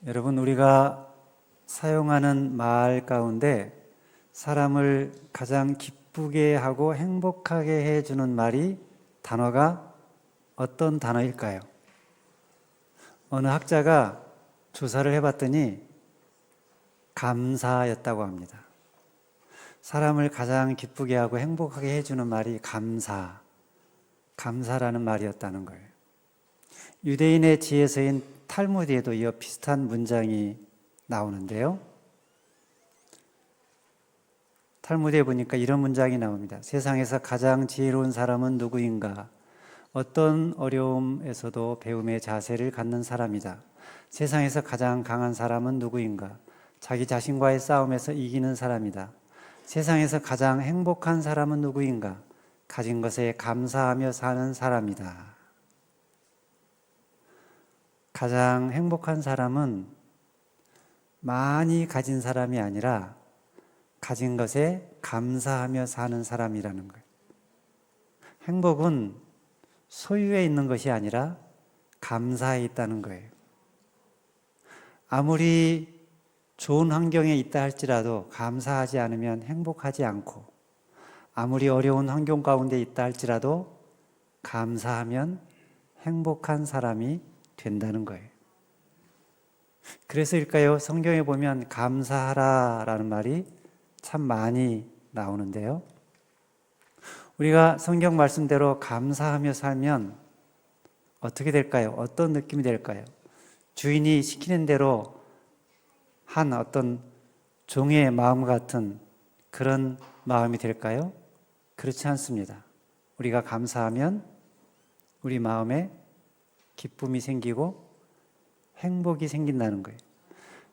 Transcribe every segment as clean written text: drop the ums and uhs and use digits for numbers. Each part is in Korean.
여러분, 우리가 사용하는 말 가운데 사람을 가장 기쁘게 하고 행복하게 해주는 말이 단어가 어떤 단어일까요? 어느 학자가 조사를 해봤더니 감사였다고 합니다. 사람을 가장 기쁘게 하고 행복하게 해주는 말이 감사라는 말이었다는 거예요. 유대인의 지혜서인 탈무드에도 이어 비슷한 문장이 나오는데요. 탈무드에 보니까 이런 문장이 나옵니다. 세상에서 가장 지혜로운 사람은 누구인가? 어떤 어려움에서도 배움의 자세를 갖는 사람이다. 세상에서 가장 강한 사람은 누구인가? 자기 자신과의 싸움에서 이기는 사람이다. 세상에서 가장 행복한 사람은 누구인가? 가진 것에 감사하며 사는 사람이다. 가장 행복한 사람은 많이 가진 사람이 아니라 가진 것에 감사하며 사는 사람이라는 거예요. 행복은 소유에 있는 것이 아니라 감사에 있다는 거예요. 아무리 좋은 환경에 있다 할지라도 감사하지 않으면 행복하지 않고, 아무리 어려운 환경 가운데 있다 할지라도 감사하면 행복한 사람이 된다는 거예요. 그래서일까요? 성경에 보면 감사하라라는 말이 참 많이 나오는데요. 우리가 성경 말씀대로 감사하며 살면 어떻게 될까요? 어떤 느낌이 될까요? 주인이 시키는 대로 한 어떤 종의 마음 같은 그런 마음이 될까요? 그렇지 않습니다. 우리가 감사하면 우리 마음에 기쁨이 생기고 행복이 생긴다는 거예요.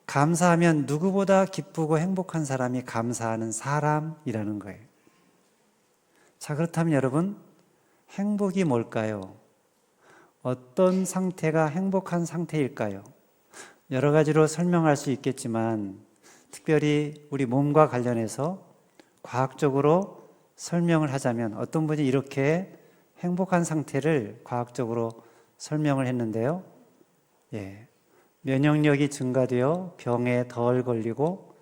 감사하면 누구보다 기쁘고 행복한 사람이 감사하는 사람이라는 거예요. 자, 그렇다면 여러분, 행복이 뭘까요? 어떤 상태가 행복한 상태일까요? 여러 가지로 설명할 수 있겠지만 특별히 우리 몸과 관련해서 과학적으로 설명을 하자면 어떤 분이 이렇게 행복한 상태를 과학적으로 설명을 했는데요. 면역력이 증가되어 병에 덜 걸리고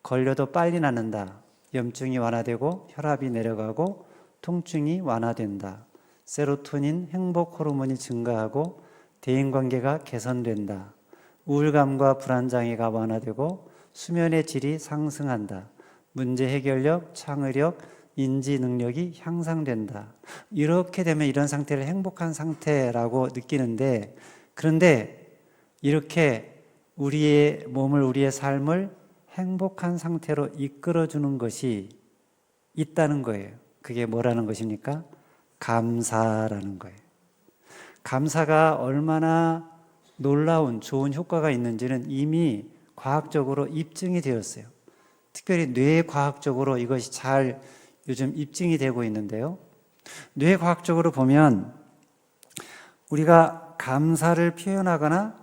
걸려도 빨리 낫는다. 염증이 완화되고 혈압이 내려가고 통증이 완화된다. 세로토닌 행복 호르몬이 증가하고 대인관계가 개선된다. 우울감과 불안장애가 완화되고 수면의 질이 상승한다. 문제 해결력, 창의력, 인지 능력이 향상된다. 이렇게 되면 이런 상태를 행복한 상태라고 느끼는데, 그런데 이렇게 우리의 몸을, 우리의 삶을 행복한 상태로 이끌어주는 것이 있다는 거예요. 그게 뭐라는 것입니까? 감사라는 거예요. 감사가 얼마나 놀라운 좋은 효과가 있는지는 이미 과학적으로 입증이 되었어요. 특별히 뇌과학적으로 이것이 잘 요즘 입증이 되고 있는데요. 뇌과학적으로 보면 우리가 감사를 표현하거나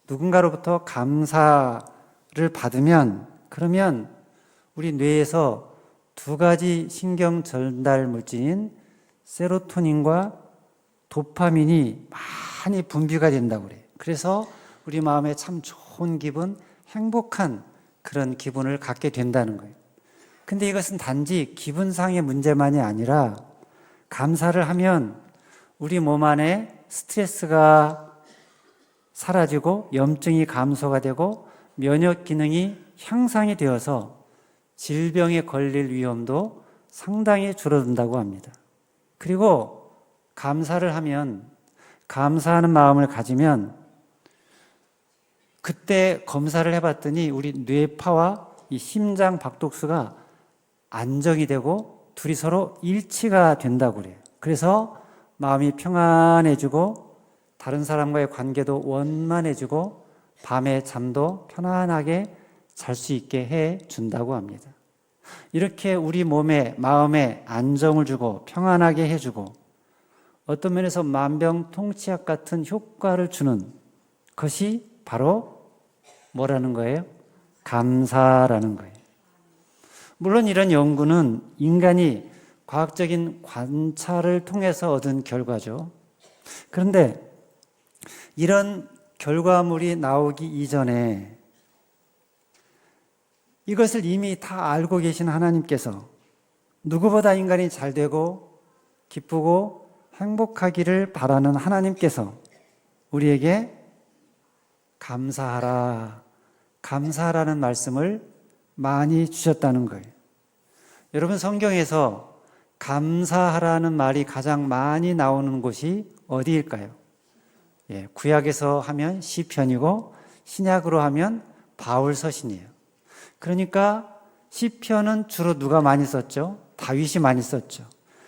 누군가로부터 감사를 받으면, 그러면 우리 뇌에서 두 가지 신경 전달 물질인 세로토닌과 도파민이 많이 분비가 된다고 그래요. 그래서 우리 마음에 참 좋은 기분, 행복한 그런 기분을 갖게 된다는 거예요. 근데 이것은 단지 기분상의 문제만이 아니라 감사를 하면 우리 몸 안에 스트레스가 사라지고 염증이 감소가 되고 면역 기능이 향상이 되어서 질병에 걸릴 위험도 상당히 줄어든다고 합니다. 그리고 감사를 하면, 감사하는 마음을 가지면, 그때 검사를 해봤더니 우리 뇌파와 이 심장 박독수가 안정이 되고 둘이 서로 일치가 된다고 그래요. 그래서 마음이 평안해지고 다른 사람과의 관계도 원만해지고 밤에 잠도 편안하게 잘 수 있게 해준다고 합니다. 이렇게 우리 몸에, 마음에 안정을 주고 평안하게 해주고 어떤 면에서 만병통치약 같은 효과를 주는 것이 바로 뭐라는 거예요? 감사라는 거예요. 물론 이런 연구는 인간이 과학적인 관찰을 통해서 얻은 결과죠. 그런데 이런 결과물이 나오기 이전에 이것을 이미 다 알고 계신 하나님께서 누구보다 인간이 잘 되고 기쁘고 행복하기를 바라는 하나님께서 우리에게 감사하라는 말씀을 많이 주셨다는 거예요. 여러분, 성경에서 감사하라는 말이 가장 많이 나오는 곳이 어디일까요? 구약에서 하면 시편이고 신약으로 하면 바울서신이에요. 그러니까 시편은 주로 누가 많이 썼죠? 다윗이 많이 썼죠.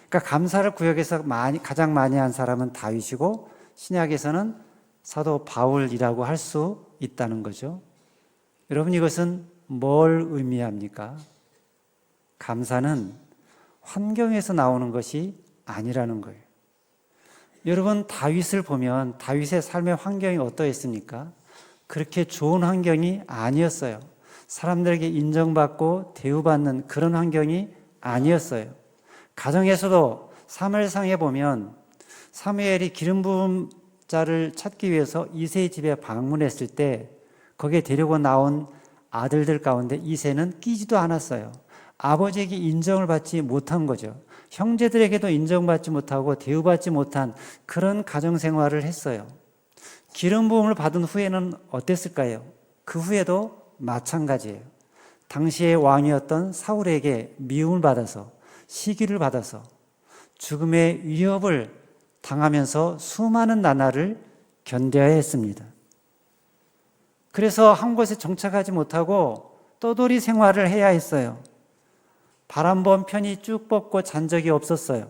그러니까 감사를 구약에서 가장 많이 한 사람은 다윗이고 신약에서는 사도 바울이라고 할 수 있다는 거죠. 여러분, 이것은 뭘 의미합니까? 감사는 환경에서 나오는 것이 아니라는 거예요. 여러분, 다윗을 보면 다윗의 삶의 환경이 어떠했습니까? 그렇게 좋은 환경이 아니었어요. 사람들에게 인정받고 대우받는 그런 환경이 아니었어요. 가정에서도 사무엘상에 보면 사무엘이 기름 부은 자를 찾기 위해서 이새의 집에 방문했을 때 거기에 데리고 나온 아들들 가운데 이새는 끼지도 않았어요. 아버지에게 인정을 받지 못한 거죠. 형제들에게도 인정받지 못하고 대우받지 못한 그런 가정생활을 했어요. 기름 부음을 받은 후에는 어땠을까요? 그 후에도 마찬가지예요. 당시의 왕이었던 사울에게 미움을 받아서 시기를 받아서 죽음의 위협을 당하면서 수많은 나날을 견뎌야 했습니다. 그래서 한 곳에 정착하지 못하고 떠돌이 생활을 해야 했어요. 발 한 번 편히 쭉 뻗고 잔 적이 없었어요.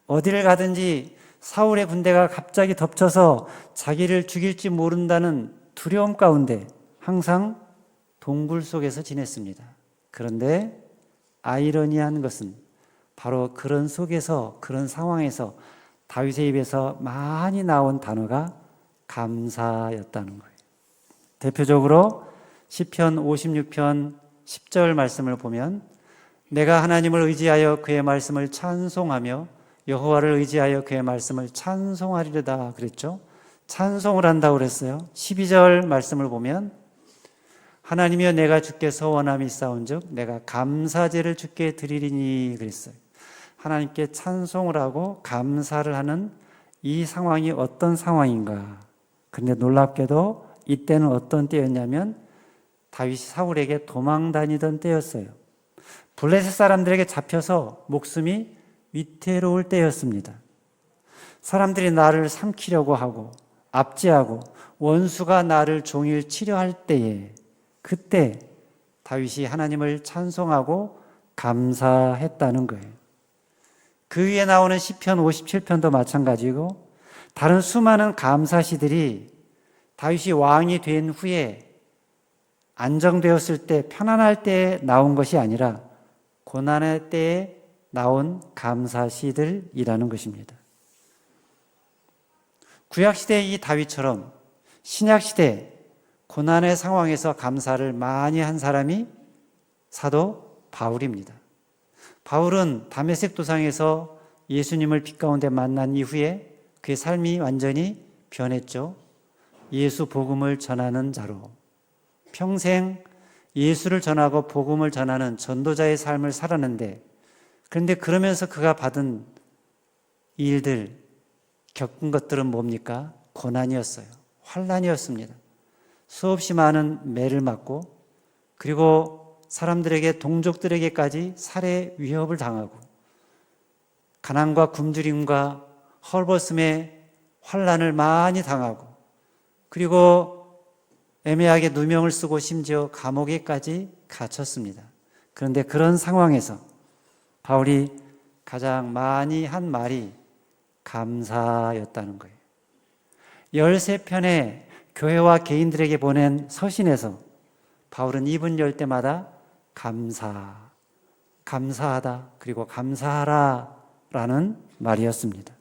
어디를 가든지 사울의 군대가 갑자기 덮쳐서 자기를 죽일지 모른다는 두려움 가운데 항상 동굴 속에서 지냈습니다. 그런데 아이러니한 것은 바로 그런 속에서, 그런 상황에서 다윗의 입에서 많이 나온 단어가 감사였다는 거예요. 대표적으로 시편 56편 10절 말씀을 보면 내가 하나님을 의지하여 그의 말씀을 찬송하며 여호와를 의지하여 그의 말씀을 찬송하리로다 그랬죠. 찬송을 한다고 그랬어요. 12절 말씀을 보면 하나님이여 내가 주께 서원함이 있사온즉 내가 감사제를 주께 드리리니 그랬어요. 하나님께 찬송을 하고 감사를 하는 이 상황이 어떤 상황인가. 그런데 놀랍게도 이때는 어떤 때였냐면 다윗이 사울에게 도망 다니던 때였어요. 블레셋 사람들에게 잡혀서 목숨이 위태로울 때였습니다. 사람들이 나를 삼키려고 하고 압제하고 원수가 나를 종일 치려할 때에 그때 다윗이 하나님을 찬송하고 감사했다는 거예요. 그 위에 나오는 시편 57편도 마찬가지고 다른 수많은 감사시들이 다윗이 왕이 된 후에 안정되었을 때 편안할 때에 나온 것이 아니라 고난의 때에 나온 감사시들이라는 것입니다. 구약시대의 이 다윗처럼 신약시대 고난의 상황에서 감사를 많이 한 사람이 사도 바울입니다. 바울은 다메섹 도상에서 예수님을 빛 가운데 만난 이후에 그의 삶이 완전히 변했죠. 예수 복음을 전하는 자로 평생 예수를 전하고 복음을 전하는 전도자의 삶을 살았는데 그런데 그러면서 그가 받은 일들, 겪은 것들은 뭡니까? 고난이었어요. 환난이었습니다. 수없이 많은 매를 맞고 그리고 사람들에게 동족들에게까지 살해 위협을 당하고 가난과 굶주림과 헐벗음의 환난을 많이 당하고 그리고 애매하게 누명을 쓰고 심지어 감옥에까지 갇혔습니다. 그런데 그런 상황에서 바울이 가장 많이 한 말이 감사였다는 거예요. 13편의 교회와 개인들에게 보낸 서신에서 바울은 입은 열 때마다 감사하다, 그리고 감사하라 라는 말이었습니다.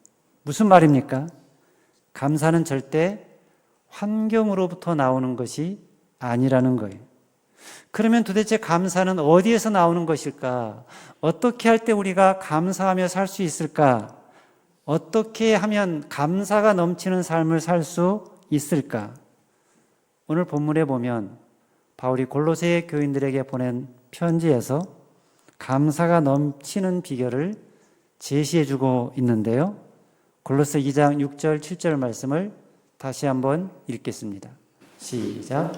무슨 말입니까? 감사는 절대 환경으로부터 나오는 것이 아니라는 거예요. 그러면 도대체 감사는 어디에서 나오는 것일까? 어떻게 할 때 우리가 감사하며 살 수 있을까? 어떻게 하면 감사가 넘치는 삶을 살 수 있을까? 오늘 본문에 보면 바울이 골로새 교인들에게 보낸 편지에서 감사가 넘치는 비결을 제시해주고 있는데요. 골로새 2장 6절 7절 말씀을 다시 한번 읽겠습니다. 시작.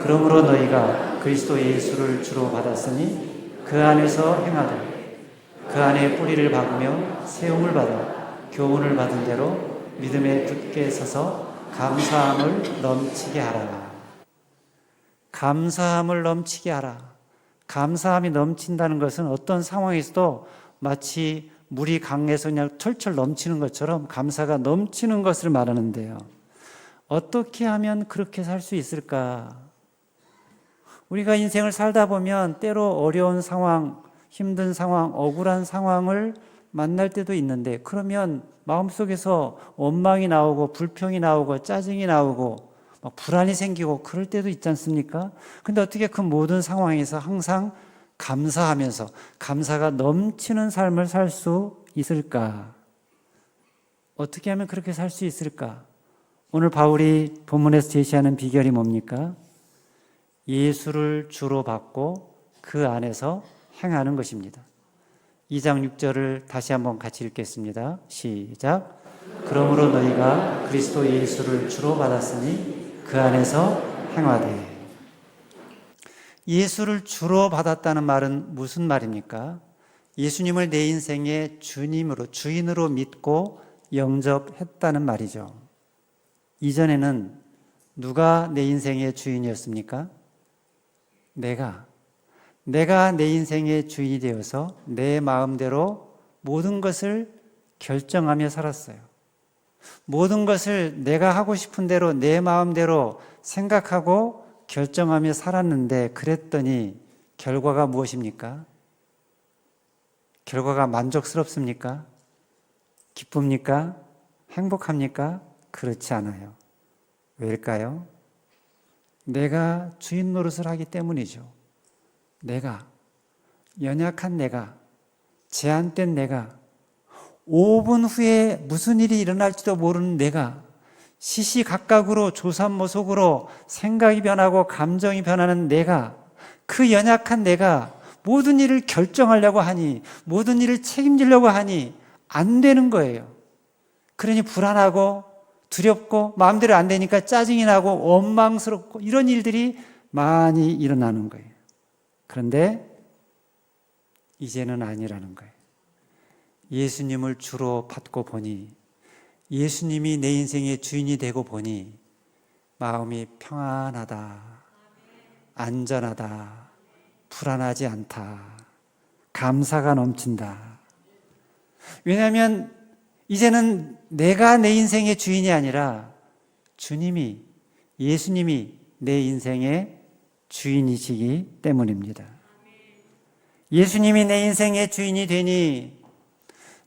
그러므로 너희가 그리스도 예수를 주로 받았으니 그 안에서 행하되 그 안에 뿌리를 박으며 세움을 받아 교훈을 받은 대로 믿음에 굳게 서서 감사함을 넘치게 하라. 감사함을 넘치게 하라. 감사함이 넘친다는 것은 어떤 상황에서도 마치 물이 강에서 그냥 철철 넘치는 것처럼 감사가 넘치는 것을 말하는데요. 어떻게 하면 그렇게 살 수 있을까? 우리가 인생을 살다 보면 때로 어려운 상황, 힘든 상황, 억울한 상황을 만날 때도 있는데, 그러면 마음속에서 원망이 나오고 불평이 나오고 짜증이 나오고 막 불안이 생기고 그럴 때도 있지 않습니까? 근데 어떻게 그 모든 상황에서 항상 감사하면서 감사가 넘치는 삶을 살 수 있을까? 어떻게 하면 그렇게 살 수 있을까? 오늘 바울이 본문에서 제시하는 비결이 뭡니까? 예수를 주로 받고 그 안에서 행하는 것입니다. 2장 6절을 다시 한번 같이 읽겠습니다. 시작. 그러므로 너희가 그리스도 예수를 주로 받았으니 그 안에서 행하되. 예수를 주로 받았다는 말은 무슨 말입니까? 예수님을 내 인생의 주님으로, 주인으로 믿고 영접했다는 말이죠. 이전에는 누가 내 인생의 주인이었습니까? 내가 내 인생의 주인이 되어서 내 마음대로 모든 것을 결정하며 살았어요. 모든 것을 내가 하고 싶은 대로 내 마음대로 생각하고 결정하며 살았는데, 그랬더니 결과가 무엇입니까? 결과가 만족스럽습니까? 기쁩니까? 행복합니까? 그렇지 않아요. 왜일까요? 내가 주인 노릇을 하기 때문이죠. 내가, 연약한 내가, 제한된 내가, 5분 후에 무슨 일이 일어날지도 모르는 내가, 시시각각으로 조삼모속으로 생각이 변하고 감정이 변하는 내가, 그 연약한 내가 모든 일을 결정하려고 하니, 모든 일을 책임지려고 하니 안 되는 거예요. 그러니 불안하고 두렵고 마음대로 안 되니까 짜증이 나고 원망스럽고 이런 일들이 많이 일어나는 거예요. 그런데 이제는 아니라는 거예요. 예수님을 주로 받고 보니, 예수님이 내 인생의 주인이 되고 보니 마음이 평안하다, 안전하다, 불안하지 않다, 감사가 넘친다. 왜냐하면 이제는 내가 내 인생의 주인이 아니라 주님이, 예수님이 내 인생의 주인이시기 때문입니다. 예수님이 내 인생의 주인이 되니,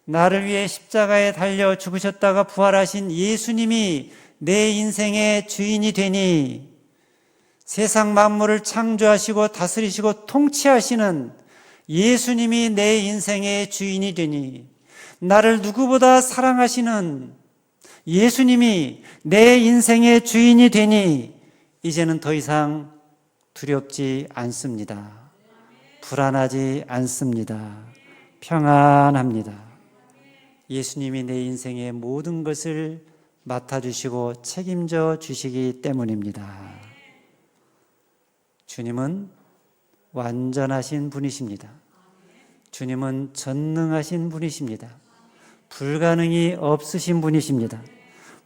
나를 위해 십자가에 달려 죽으셨다가 부활하신 예수님이 내 인생의 주인이 되니, 세상 만물을 창조하시고 다스리시고 통치하시는 예수님이 내 인생의 주인이 되니, 나를 누구보다 사랑하시는 예수님이 내 인생의 주인이 되니, 이제는 더 이상 두렵지 않습니다. 불안하지 않습니다. 평안합니다. 예수님이 내 인생의 모든 것을 맡아주시고 책임져 주시기 때문입니다. 주님은 완전하신 분이십니다. 주님은 전능하신 분이십니다. 불가능이 없으신 분이십니다.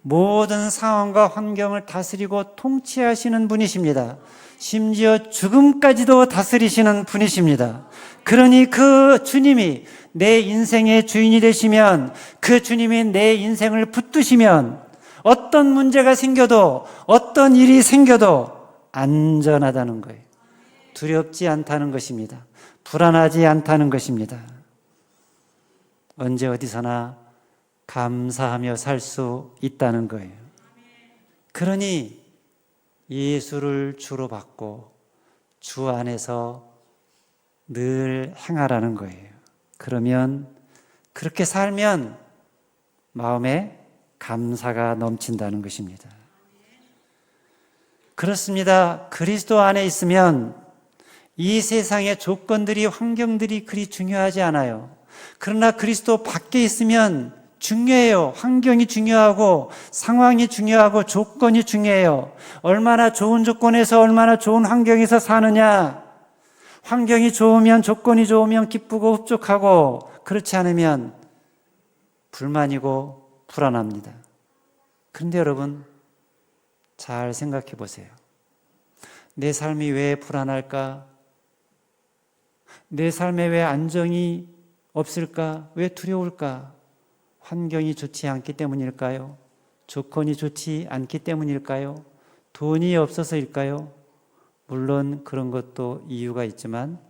모든 상황과 환경을 다스리고 통치하시는 분이십니다. 심지어 죽음까지도 다스리시는 분이십니다. 그러니 그 주님이 내 인생의 주인이 되시면, 그 주님이 내 인생을 붙드시면 어떤 문제가 생겨도, 어떤 일이 생겨도 안전하다는 거예요. 두렵지 않다는 것입니다. 불안하지 않다는 것입니다. 언제 어디서나 감사하며 살 수 있다는 거예요. 그러니 예수를 주로 받고 주 안에서 늘 행하라는 거예요. 그러면, 그렇게 살면 마음에 감사가 넘친다는 것입니다. 그렇습니다. 그리스도 안에 있으면 이 세상의 조건들이, 환경들이 그리 중요하지 않아요. 그러나 그리스도 밖에 있으면 중요해요. 환경이 중요하고 상황이 중요하고 조건이 중요해요. 얼마나 좋은 조건에서 얼마나 좋은 환경에서 사느냐. 환경이 좋으면, 조건이 좋으면 기쁘고 흡족하고, 그렇지 않으면 불만이고 불안합니다. 그런데 여러분, 잘 생각해 보세요. 내 삶이 왜 불안할까? 내 삶에 왜 안정이 없을까? 왜 두려울까? 환경이 좋지 않기 때문일까요? 조건이 좋지 않기 때문일까요? 돈이 없어서일까요? 물론 그런 것도 이유가 있지만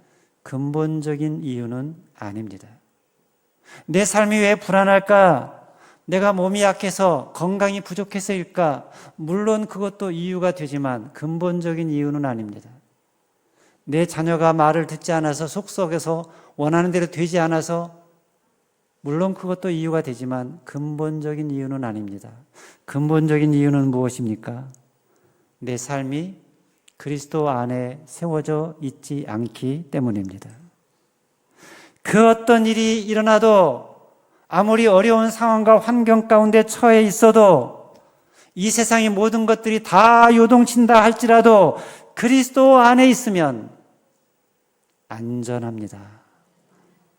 근본적인 이유는 아닙니다. 내 삶이 왜 불안할까? 내가 몸이 약해서, 건강이 부족해서일까? 물론 그것도 이유가 되지만 근본적인 이유는 아닙니다. 내 자녀가 말을 듣지 않아서, 속속에서 원하는 대로 되지 않아서, 물론 그것도 이유가 되지만 근본적인 이유는 아닙니다. 근본적인 이유는 무엇입니까? 내 삶이 그리스도 안에 세워져 있지 않기 때문입니다. 그 어떤 일이 일어나도, 아무리 어려운 상황과 환경 가운데 처해 있어도, 이 세상의 모든 것들이 다 요동친다 할지라도 그리스도 안에 있으면 안전합니다.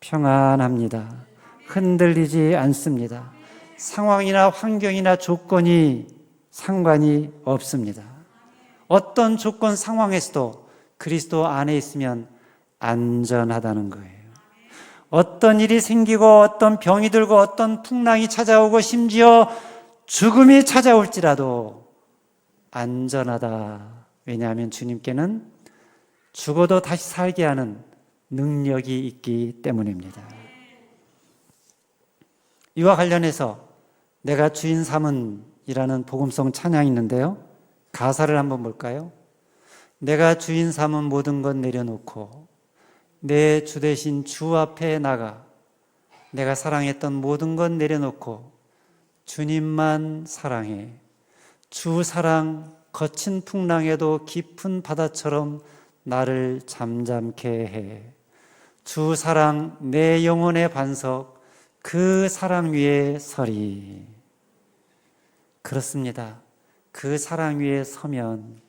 평안합니다. 흔들리지 않습니다. 상황이나 환경이나 조건이 상관이 없습니다. 어떤 조건, 상황에서도 그리스도 안에 있으면 안전하다는 거예요. 어떤 일이 생기고, 어떤 병이 들고, 어떤 풍랑이 찾아오고, 심지어 죽음이 찾아올지라도 안전하다. 왜냐하면 주님께는 죽어도 다시 살게 하는 능력이 있기 때문입니다. 이와 관련해서 내가 주인 삼은 이라는 복음성 찬양이 있는데요. 가사를 한번 볼까요? 내가 주인 삼은 모든 것 내려놓고 내 주 대신 주 앞에 나가 내가 사랑했던 모든 것 내려놓고 주님만 사랑해. 주 사랑 거친 풍랑에도 깊은 바다처럼 나를 잠잠케 해. 주 사랑 내 영혼의 반석 그 사랑 위에 서리. 그렇습니다. 그 사랑 위에 서면,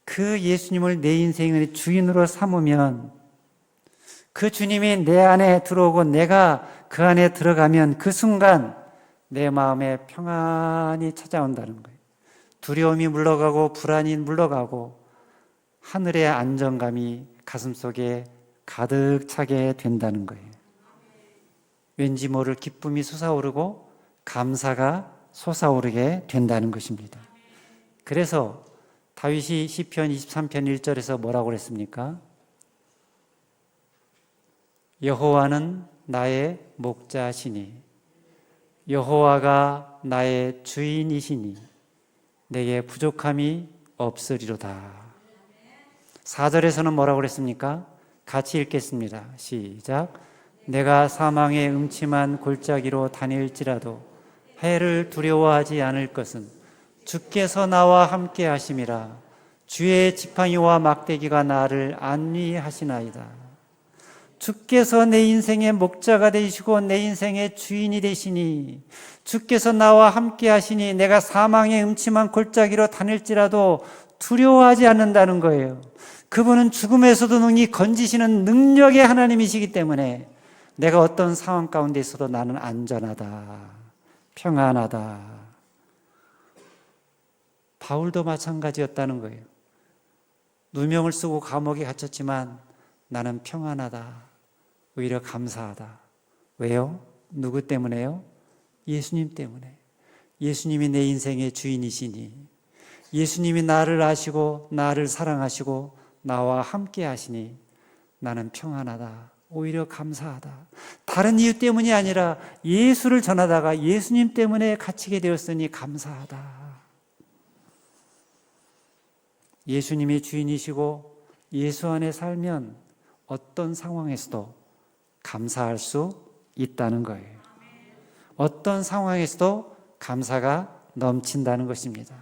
그 예수님을 내 인생의 주인으로 삼으면, 그 주님이 내 안에 들어오고 내가 그 안에 들어가면 그 순간 내 마음에 평안이 찾아온다는 거예요. 두려움이 물러가고 불안이 물러가고 하늘의 안정감이 가슴속에 가득 차게 된다는 거예요. 왠지 모를 기쁨이 솟아오르고 감사가 솟아오르게 된다는 것입니다. 그래서 다윗이 시편 23편 1절에서 뭐라고 그랬습니까? 여호와는 나의 목자시니 여호와가 나의 주인이시니 내게 부족함이 없으리로다. 4절에서는 뭐라고 그랬습니까? 같이 읽겠습니다. 시작. 내가 사망의 음침한 골짜기로 다닐지라도 해를 두려워하지 않을 것은 주께서 나와 함께 하심이라. 주의 지팡이와 막대기가 나를 안위하시나이다. 주께서 내 인생의 목자가 되시고 내 인생의 주인이 되시니, 주께서 나와 함께 하시니 내가 사망의 음침한 골짜기로 다닐지라도 두려워하지 않는다는 거예요. 그분은 죽음에서도 능히 건지시는 능력의 하나님이시기 때문에 내가 어떤 상황 가운데 있어도 나는 안전하다, 평안하다. 바울도 마찬가지였다는 거예요. 누명을 쓰고 감옥에 갇혔지만 나는 평안하다, 오히려 감사하다. 왜요? 누구 때문에요? 예수님 때문에. 예수님이 내 인생의 주인이시니, 예수님이 나를 아시고 나를 사랑하시고 나와 함께 하시니 나는 평안하다, 오히려 감사하다. 다른 이유 때문이 아니라 예수를 전하다가 예수님 때문에 갇히게 되었으니 감사하다. 예수님이 주인이시고 예수 안에 살면 어떤 상황에서도 감사할 수 있다는 거예요. 어떤 상황에서도 감사가 넘친다는 것입니다.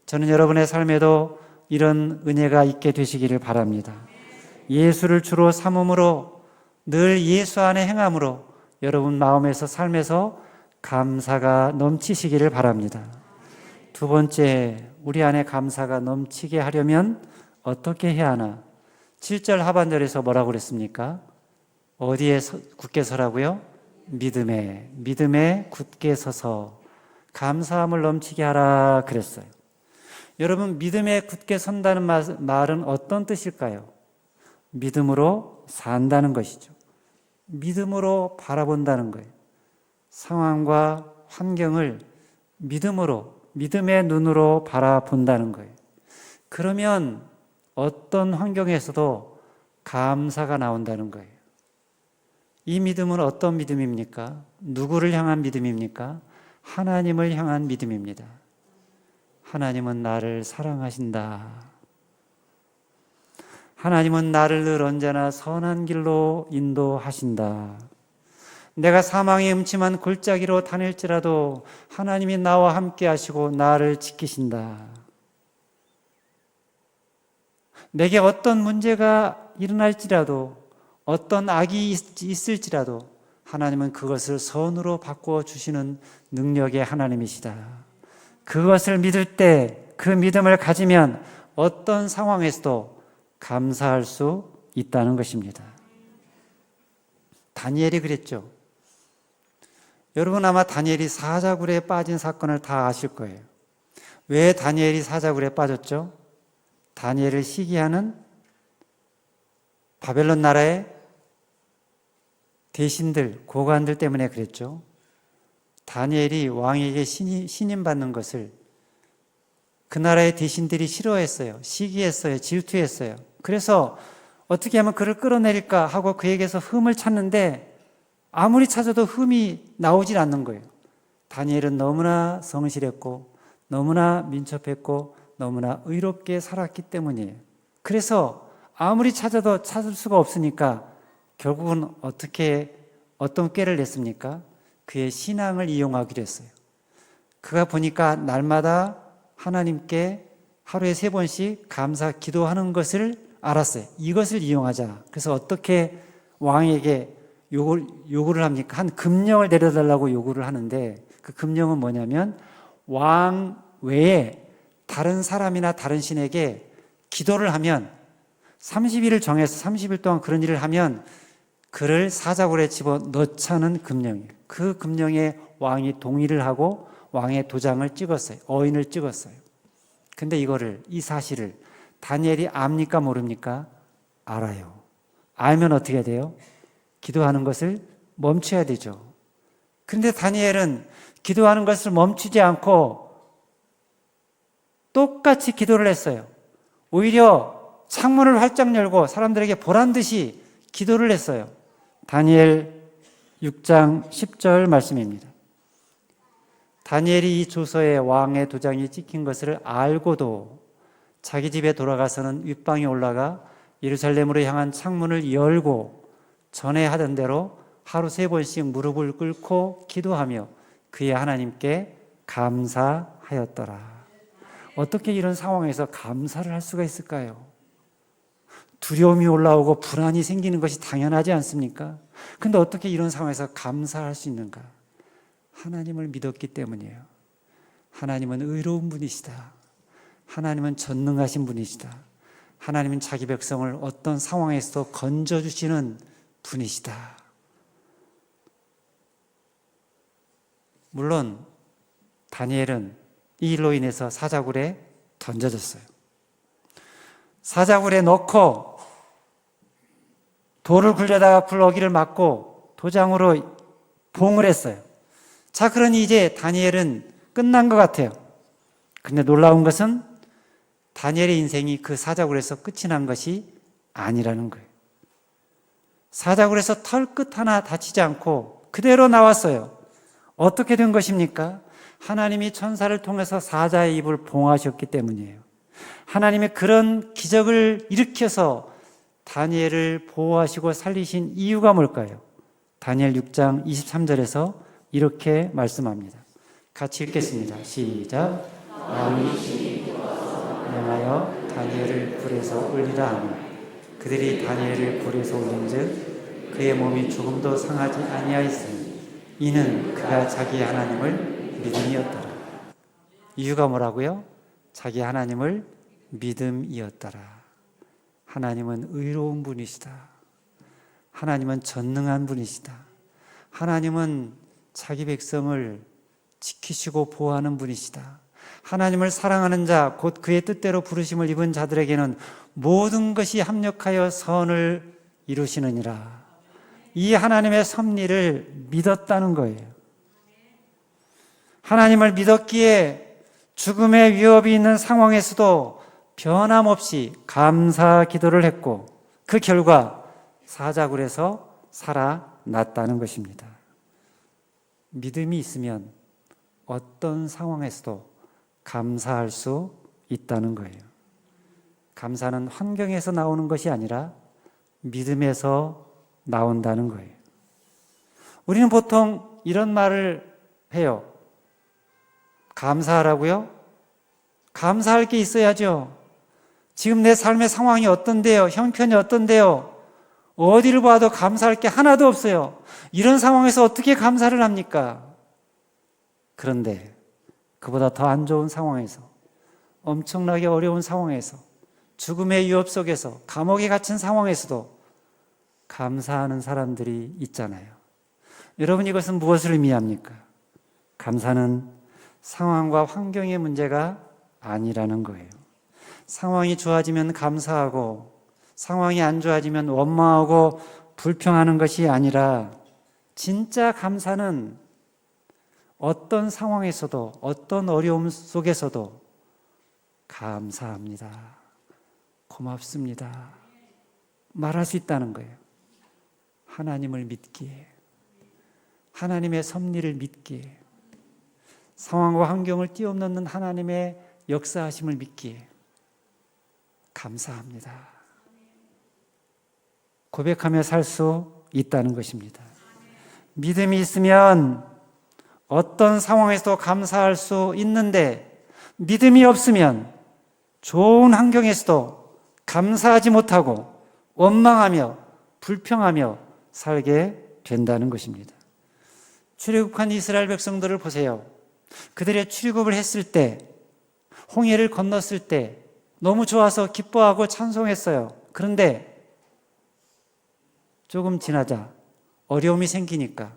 저는 여러분의 삶에도 이런 은혜가 있게 되시기를 바랍니다. 예수를 주로 삼음으로, 늘 예수 안에 행함으로 여러분 마음에서 삶에서 감사가 넘치시기를 바랍니다. 두 번째, 우리 안에 감사가 넘치게 하려면 어떻게 해야 하나? 7절 하반절에서 뭐라고 그랬습니까? 어디에 굳게 서라고요? 믿음에 굳게 서서 감사함을 넘치게 하라 그랬어요. 여러분, 믿음에 굳게 선다는 말은 어떤 뜻일까요? 믿음으로 산다는 것이죠. 믿음으로 바라본다는 거예요. 상황과 환경을 믿음의 눈으로 바라본다는 거예요. 그러면 어떤 환경에서도 감사가 나온다는 거예요. 이 믿음은 어떤 믿음입니까? 누구를 향한 믿음입니까? 하나님을 향한 믿음입니다. 하나님은 나를 사랑하신다. 하나님은 나를 늘 언제나 선한 길로 인도하신다. 내가 사망의 음침한 골짜기로 다닐지라도 하나님이 나와 함께 하시고 나를 지키신다. 내게 어떤 문제가 일어날지라도, 어떤 악이 있을지라도 하나님은 그것을 선으로 바꾸어 주시는 능력의 하나님이시다. 그것을 믿을 때, 그 믿음을 가지면 어떤 상황에서도 감사할 수 있다는 것입니다. 다니엘이 그랬죠. 여러분 아마 다니엘이 사자굴에 빠진 사건을 다 아실 거예요. 왜 다니엘이 사자굴에 빠졌죠? 다니엘을 시기하는 바벨론 나라의 대신들, 고관들 때문에 그랬죠. 다니엘이 왕에게 신임받는 것을 그 나라의 대신들이 싫어했어요. 시기했어요. 질투했어요. 그래서 어떻게 하면 그를 끌어내릴까 하고 그에게서 흠을 찾는데 아무리 찾아도 흠이 나오질 않는 거예요. 다니엘은 너무나 성실했고 너무나 민첩했고 너무나 의롭게 살았기 때문이에요. 그래서 아무리 찾아도 찾을 수가 없으니까 결국은 어떤 꾀를 냈습니까? 그의 신앙을 이용하기로 했어요. 그가 보니까 날마다 하나님께 하루에 3번씩 감사 기도하는 것을 알았어요. 이것을 이용하자. 그래서 어떻게 왕에게 요구를 합니까? 한 금령을 내려달라고 요구를 하는데 그 금령은 뭐냐면 왕 외에 다른 사람이나 다른 신에게 기도를 하면 30일을 정해서 30일 동안 그런 일을 하면 그를 사자굴에 집어넣자는 금령이에요. 그 금령에 왕이 동의를 하고 왕의 도장을 찍었어요. 어인을 찍었어요. 근데 이 사실을 다니엘이 압니까 모릅니까? 알아요. 알면 어떻게 해야 돼요? 기도하는 것을 멈춰야 되죠. 그런데 다니엘은 기도하는 것을 멈추지 않고 똑같이 기도를 했어요. 오히려 창문을 활짝 열고 사람들에게 보란 듯이 기도를 했어요. 다니엘 6장 10절 말씀입니다. 다니엘이 이 조서에 왕의 도장이 찍힌 것을 알고도 자기 집에 돌아가서는 윗방에 올라가 예루살렘으로 향한 창문을 열고 전에 하던 대로 하루 3번씩 무릎을 꿇고 기도하며 그의 하나님께 감사하였더라. 어떻게 이런 상황에서 감사를 할 수가 있을까요? 두려움이 올라오고 불안이 생기는 것이 당연하지 않습니까? 근데 어떻게 이런 상황에서 감사할 수 있는가? 하나님을 믿었기 때문이에요. 하나님은 의로운 분이시다. 하나님은 전능하신 분이시다. 하나님은 자기 백성을 어떤 상황에서도 건져주시는 분이시다. 물론 다니엘은 이 일로 인해서 사자굴에 던져졌어요. 사자굴에 넣고 돌을 굴려다가 굴러기를 막고 도장으로 봉을 했어요. 자, 그러니 이제 다니엘은 끝난 것 같아요. 근데 놀라운 것은 다니엘의 인생이 그 사자굴에서 끝이 난 것이 아니라는 거예요. 사자굴에서 털끝 하나 다치지 않고 그대로 나왔어요. 어떻게 된 것입니까? 하나님이 천사를 통해서 사자의 입을 봉하셨기 때문이에요. 하나님의 그런 기적을 일으켜서 다니엘을 보호하시고 살리신 이유가 뭘까요? 다니엘 6장 23절에서 이렇게 말씀합니다. 같이 읽겠습니다. 시작. 왕이 명하여 다니엘을 굴에서 올리라 하니 그들이 다니엘을 굴에서 올린즉 그의 몸이 조금도 상하지 아니하였으니 이는 그가 자기 하나님을 믿음이었더라. 이유가 뭐라고요? 자기 하나님을 믿음이었더라. 하나님은 의로운 분이시다. 하나님은 전능한 분이시다. 하나님은 자기 백성을 지키시고 보호하는 분이시다. 하나님을 사랑하는 자, 곧 그의 뜻대로 부르심을 입은 자들에게는 모든 것이 합력하여 선을 이루시느니라. 이 하나님의 섭리를 믿었다는 거예요. 하나님을 믿었기에 죽음의 위협이 있는 상황에서도 변함없이 감사 기도를 했고 그 결과 사자굴에서 살아났다는 것입니다. 믿음이 있으면 어떤 상황에서도 감사할 수 있다는 거예요. 감사는 환경에서 나오는 것이 아니라 믿음에서 나온다는 거예요. 우리는 보통 이런 말을 해요. 감사하라고요? 감사할 게 있어야죠. 지금 내 삶의 상황이 어떤데요? 형편이 어떤데요? 어디를 봐도 감사할 게 하나도 없어요. 이런 상황에서 어떻게 감사를 합니까? 그런데 그보다 더 안 좋은 상황에서, 엄청나게 어려운 상황에서, 죽음의 위협 속에서, 감옥에 갇힌 상황에서도 감사하는 사람들이 있잖아요. 여러분, 이것은 무엇을 의미합니까? 감사는 상황과 환경의 문제가 아니라는 거예요. 상황이 좋아지면 감사하고 상황이 안 좋아지면 원망하고 불평하는 것이 아니라 진짜 감사는 어떤 상황에서도 어떤 어려움 속에서도 감사합니다. 고맙습니다. 말할 수 있다는 거예요. 하나님을 믿기에, 하나님의 섭리를 믿기에, 상황과 환경을 뛰어넘는 하나님의 역사하심을 믿기에 감사합니다. 고백하며 살 수 있다는 것입니다. 믿음이 있으면 어떤 상황에서도 감사할 수 있는데 믿음이 없으면 좋은 환경에서도 감사하지 못하고 원망하며 불평하며 살게 된다는 것입니다. 출애굽한 이스라엘 백성들을 보세요. 그들의 출애굽을 했을 때, 홍해를 건넜을 때 너무 좋아서 기뻐하고 찬송했어요. 그런데 조금 지나자 어려움이 생기니까,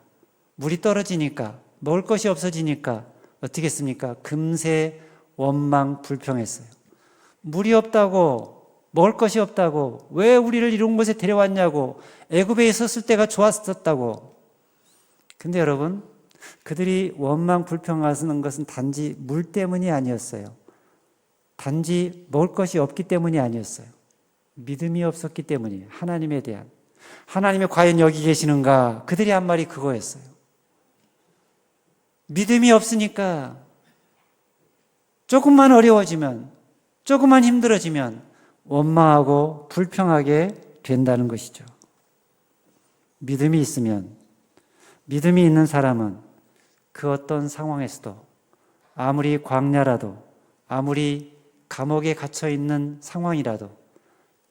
물이 떨어지니까, 먹을 것이 없어지니까 어떻게 했습니까? 금세 원망 불평했어요. 물이 없다고, 먹을 것이 없다고, 왜 우리를 이런 곳에 데려왔냐고, 애굽에 있었을 때가 좋았었다고. 근데 여러분, 그들이 원망 불평하는 것은 단지 물 때문이 아니었어요. 단지 먹을 것이 없기 때문이 아니었어요. 믿음이 없었기 때문이에요. 하나님에 대한. 하나님이 과연 여기 계시는가? 그들이 한 말이 그거였어요. 믿음이 없으니까 조금만 어려워지면, 조금만 힘들어지면 원망하고 불평하게 된다는 것이죠. 믿음이 있으면, 믿음이 있는 사람은 그 어떤 상황에서도 아무리 광야라도, 아무리 감옥에 갇혀 있는 상황이라도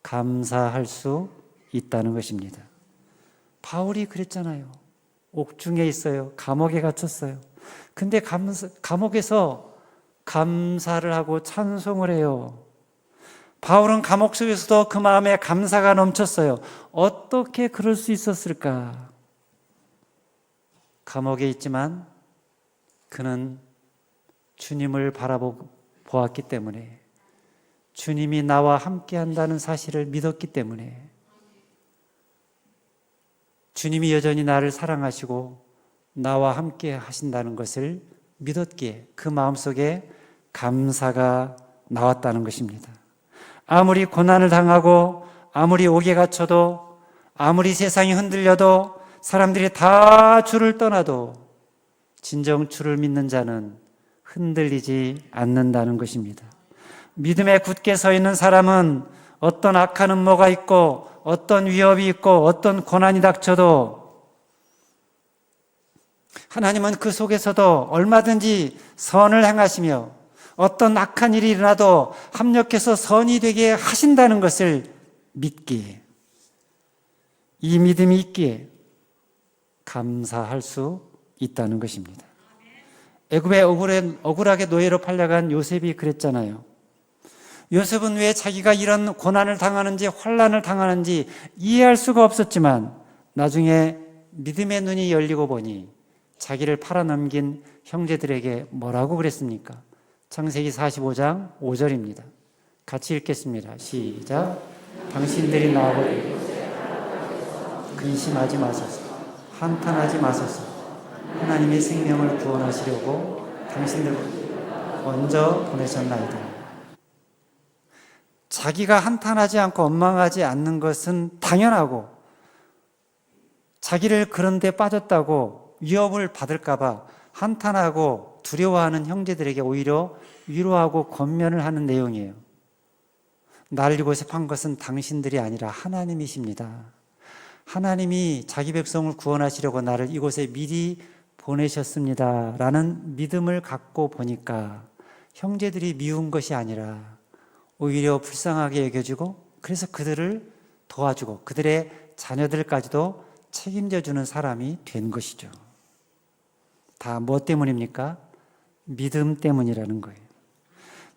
감사할 수 있다는 것입니다. 바울이 그랬잖아요. 옥중에 있어요. 감옥에 갇혔어요. 근데 감옥에서 감사를 하고 찬송을 해요. 바울은 감옥 속에서도 그 마음에 감사가 넘쳤어요. 어떻게 그럴 수 있었을까? 감옥에 있지만 그는 주님을 바라보았기 때문에, 주님이 나와 함께 한다는 사실을 믿었기 때문에, 주님이 여전히 나를 사랑하시고 나와 함께 하신다는 것을 믿었기에 그 마음속에 감사가 나왔다는 것입니다. 아무리 고난을 당하고 아무리 옥에 갇혀도 아무리 세상이 흔들려도 사람들이 다 주를 떠나도 진정 주를 믿는 자는 흔들리지 않는다는 것입니다. 믿음에 굳게 서 있는 사람은 어떤 악한 음모가 있고 어떤 위협이 있고 어떤 고난이 닥쳐도 하나님은 그 속에서도 얼마든지 선을 행하시며 어떤 악한 일이 일어나도 합력해서 선이 되게 하신다는 것을 믿기에, 이 믿음이 있기에 감사할 수 있다는 것입니다. 애굽에 억울하게 노예로 팔려간 요셉이 그랬잖아요. 요셉은 왜 자기가 이런 고난을 당하는지 환난을 당하는지 이해할 수가 없었지만 나중에 믿음의 눈이 열리고 보니 자기를 팔아넘긴 형제들에게 뭐라고 그랬습니까? 창세기 45장 5절입니다. 같이 읽겠습니다. 시작. 당신들이 나와버리고 근심하지 마소서, 한탄하지 마소서. 하나님의 생명을 구원하시려고 당신들을 먼저 보내셨나이다. 자기가 한탄하지 않고 원망하지 않는 것은 당연하고, 자기를 그런 데 빠졌다고 위협을 받을까봐 한탄하고 두려워하는 형제들에게 오히려 위로하고 권면을 하는 내용이에요. 나를 이곳에 판 것은 당신들이 아니라 하나님이십니다. 하나님이 자기 백성을 구원하시려고 나를 이곳에 미리 보내셨습니다. 라는 믿음을 갖고 보니까 형제들이 미운 것이 아니라 오히려 불쌍하게 여겨주고, 그래서 그들을 도와주고 그들의 자녀들까지도 책임져주는 사람이 된 것이죠. 다 뭐 때문입니까? 믿음 때문이라는 거예요.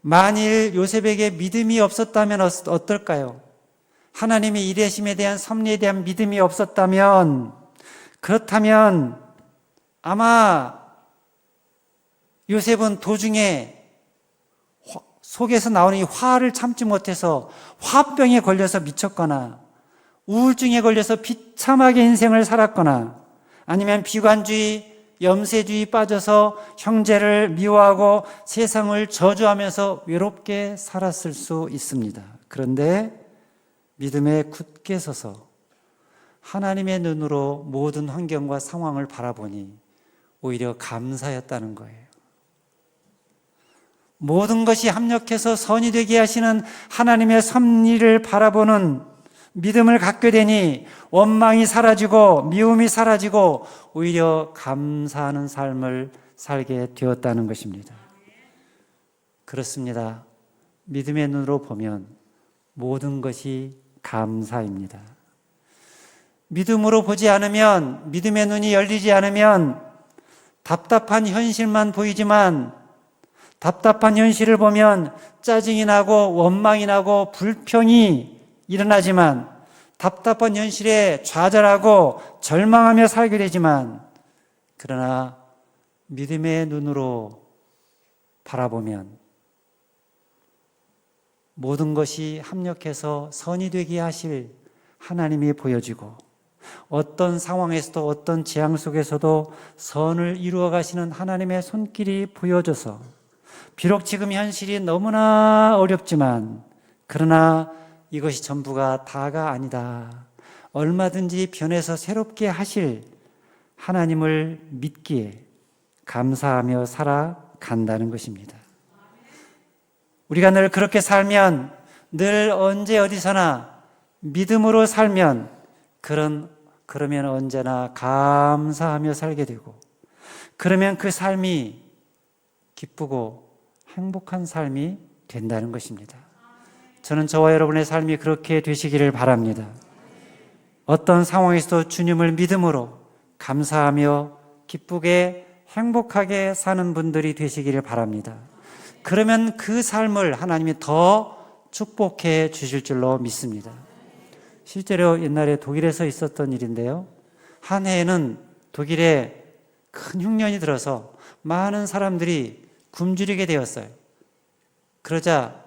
만일 요셉에게 믿음이 없었다면 어떨까요? 하나님의 일하심에 대한 섭리에 대한 믿음이 없었다면, 그렇다면 아마 요셉은 도중에 속에서 나오는 이 화를 참지 못해서 화병에 걸려서 미쳤거나 우울증에 걸려서 비참하게 인생을 살았거나 아니면 비관주의, 염세주의 빠져서 형제를 미워하고 세상을 저주하면서 외롭게 살았을 수 있습니다. 그런데 믿음에 굳게 서서 하나님의 눈으로 모든 환경과 상황을 바라보니 오히려 감사였다는 거예요. 모든 것이 합력해서 선이 되게 하시는 하나님의 섭리를 바라보는 믿음을 갖게 되니 원망이 사라지고 미움이 사라지고 오히려 감사하는 삶을 살게 되었다는 것입니다. 그렇습니다. 믿음의 눈으로 보면 모든 것이 감사입니다. 믿음으로 보지 않으면, 믿음의 눈이 열리지 않으면 답답한 현실만 보이지만, 답답한 현실을 보면 짜증이 나고 원망이 나고 불평이 일어나지만, 답답한 현실에 좌절하고 절망하며 살게 되지만, 그러나 믿음의 눈으로 바라보면 모든 것이 합력해서 선이 되게 하실 하나님이 보여지고, 어떤 상황에서도 어떤 재앙 속에서도 선을 이루어 가시는 하나님의 손길이 보여져서, 비록 지금 현실이 너무나 어렵지만 그러나 이것이 전부가 다가 아니다, 얼마든지 변해서 새롭게 하실 하나님을 믿기에 감사하며 살아간다는 것입니다. 우리가 늘 그렇게 살면, 늘 언제 어디서나 믿음으로 살면 그러면 언제나 감사하며 살게 되고, 그러면 그 삶이 기쁘고 행복한 삶이 된다는 것입니다. 저는 저와 여러분의 삶이 그렇게 되시기를 바랍니다. 어떤 상황에서도 주님을 믿음으로 감사하며 기쁘게 행복하게 사는 분들이 되시기를 바랍니다. 그러면 그 삶을 하나님이 더 축복해 주실 줄로 믿습니다. 실제로 옛날에 독일에서 있었던 일인데요. 한 해에는 독일에 큰 흉년이 들어서 많은 사람들이 굶주리게 되었어요. 그러자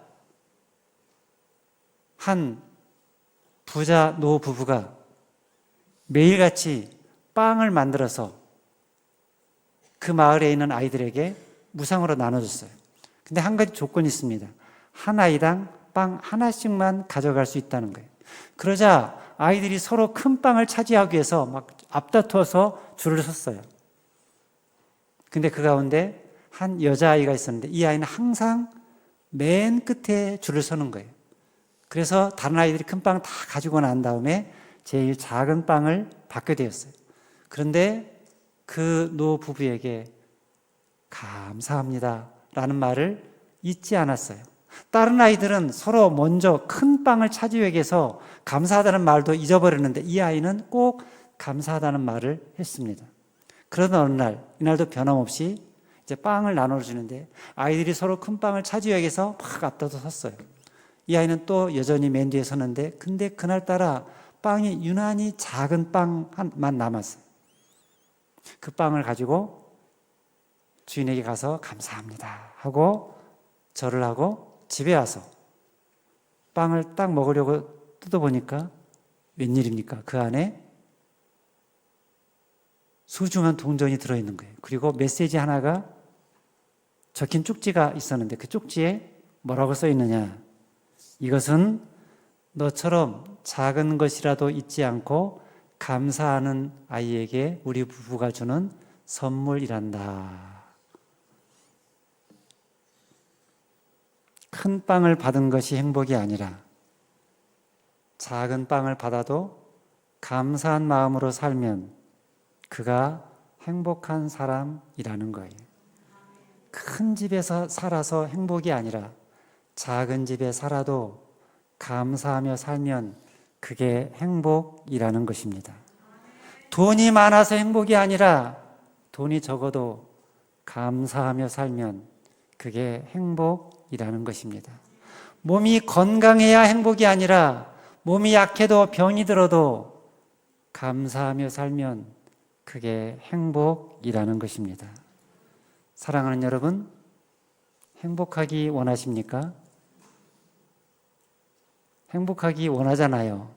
한 부자 노 부부가 매일같이 빵을 만들어서 그 마을에 있는 아이들에게 무상으로 나눠줬어요. 근데 한 가지 조건이 있습니다. 한 아이당 빵 하나씩만 가져갈 수 있다는 거예요. 그러자 아이들이 서로 큰 빵을 차지하기 위해서 막 앞다투어서 줄을 섰어요. 근데 그 가운데 한 여자아이가 있었는데 이 아이는 항상 맨 끝에 줄을 서는 거예요. 그래서 다른 아이들이 큰 빵 다 가지고 난 다음에 제일 작은 빵을 받게 되었어요. 그런데 그 노 부부에게 감사합니다 라는 말을 잊지 않았어요. 다른 아이들은 서로 먼저 큰 빵을 차지하기 위해서 감사하다는 말도 잊어버렸는데 이 아이는 꼭 감사하다는 말을 했습니다. 그러던 어느 날, 이날도 변함없이 이제 빵을 나눠주는데 아이들이 서로 큰 빵을 차지하기 위해서 막 앞다퉈 섰어요. 이 아이는 또 여전히 맨 뒤에 섰는데 근데 그날따라 빵이 유난히 작은 빵만 남았어요. 그 빵을 가지고 주인에게 가서 감사합니다 하고 절을 하고 집에 와서 빵을 딱 먹으려고 뜯어보니까 웬일입니까? 그 안에 소중한 동전이 들어있는 거예요. 그리고 메시지 하나가 적힌 쪽지가 있었는데 그 쪽지에 뭐라고 써 있느냐? 이것은 너처럼 작은 것이라도 잊지 않고 감사하는 아이에게 우리 부부가 주는 선물이란다. 큰 빵을 받은 것이 행복이 아니라 작은 빵을 받아도 감사한 마음으로 살면 그가 행복한 사람이라는 거예요. 큰 집에서 살아서 행복이 아니라 작은 집에 살아도 감사하며 살면 그게 행복이라는 것입니다. 돈이 많아서 행복이 아니라 돈이 적어도 감사하며 살면 그게 행복이라는 것입니다. 몸이 건강해야 행복이 아니라 몸이 약해도 병이 들어도 감사하며 살면 그게 행복이라는 것입니다. 사랑하는 여러분, 행복하기 원하십니까? 행복하기 원하잖아요.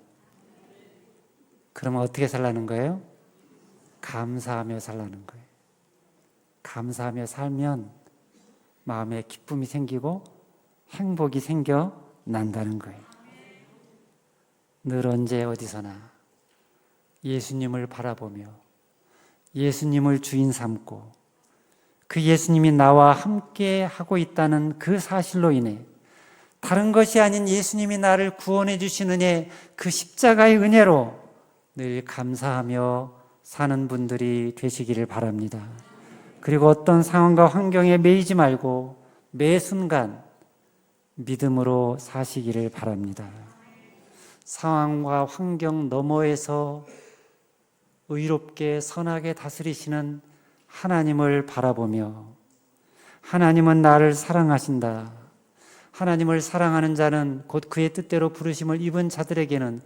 그러면 어떻게 살라는 거예요? 감사하며 살라는 거예요. 감사하며 살면 마음에 기쁨이 생기고 행복이 생겨난다는 거예요. 늘 언제 어디서나 예수님을 바라보며 예수님을 주인 삼고 그 예수님이 나와 함께 하고 있다는 그 사실로 인해 다른 것이 아닌 예수님이 나를 구원해 주신 은혜, 그 십자가의 은혜로 늘 감사하며 사는 분들이 되시기를 바랍니다. 그리고 어떤 상황과 환경에 매이지 말고 매 순간 믿음으로 사시기를 바랍니다. 상황과 환경 너머에서 의롭게 선하게 다스리시는 하나님을 바라보며 하나님은 나를 사랑하신다. 하나님을 사랑하는 자는 곧 그의 뜻대로 부르심을 입은 자들에게는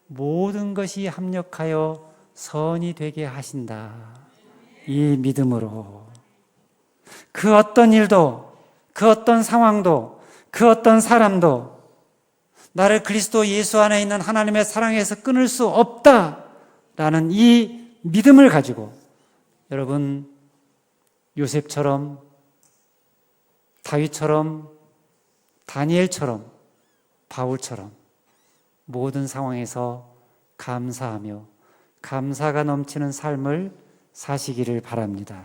모든 것이 합력하여 선이 되게 하신다. 이 믿음으로 그 어떤 일도, 그 어떤 상황도, 그 어떤 사람도 나를 그리스도 예수 안에 있는 하나님의 사랑에서 끊을 수 없다라는 이 믿음을 가지고 여러분 요셉처럼, 다윗처럼, 다니엘처럼, 바울처럼 모든 상황에서 감사하며 감사가 넘치는 삶을 사시기를 바랍니다.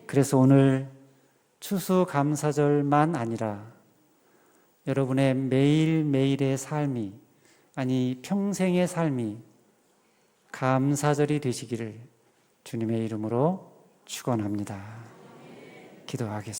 그래서 오늘 추수감사절만 아니라 여러분의 매일매일의 삶이, 아니 평생의 삶이 감사절이 되시기를 주님의 이름으로 축원합니다. 기도하겠습니다.